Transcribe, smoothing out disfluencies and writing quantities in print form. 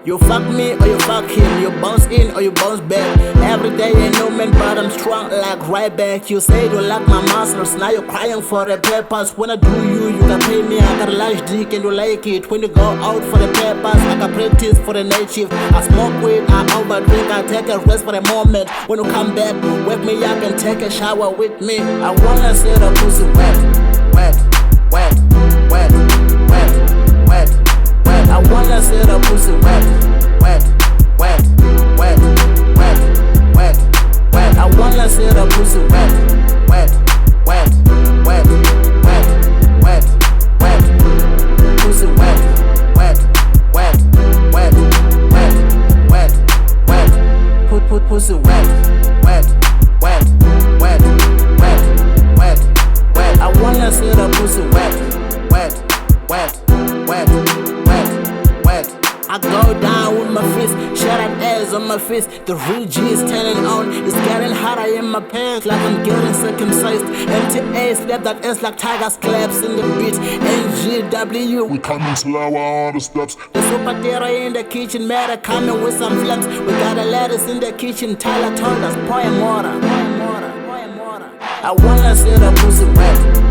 You fuck me or you fuck him, you bounce in or you bounce back. Every day ain't no man but I'm strong like Ryback. You say you like my muscles, now you're crying for the papers. When I do you can pay me, I got a large dick and you like it. When you go out for the papers, I got practice for the night shift. I smoke weed, I overdrink, I take a rest for the moment. When you come back, wake me up and take a shower with me. I wanna see the pussy wet, wet, wet, wet, wet, wet, wet. I wanna see the pussy wet, wet, wet, wet, wet, wet, wet. I wanna see the pussy wet, wet, wet, wet, wet, wet, wet. Pussy wet, wet, wet, wet, wet, wet, wet. Pussy wet, wet, wet, wet, wet, wet, wet. I wanna see the pussy wet, wet, wet, wet, wet, wet. I go down with my fist, shut up ass on my fist. The real G is turning on, it's getting hotter in my pants like I'm getting circumcised. MTA slap that ass like Tiger's claps in the beat. NGW, we coming slower on the steps. the super terror in the kitchen, matter coming with some flames. We got a lettuce in the kitchen, Tyler told us, pour him water, pour him water, pour him water. I wanna see the pussy wet.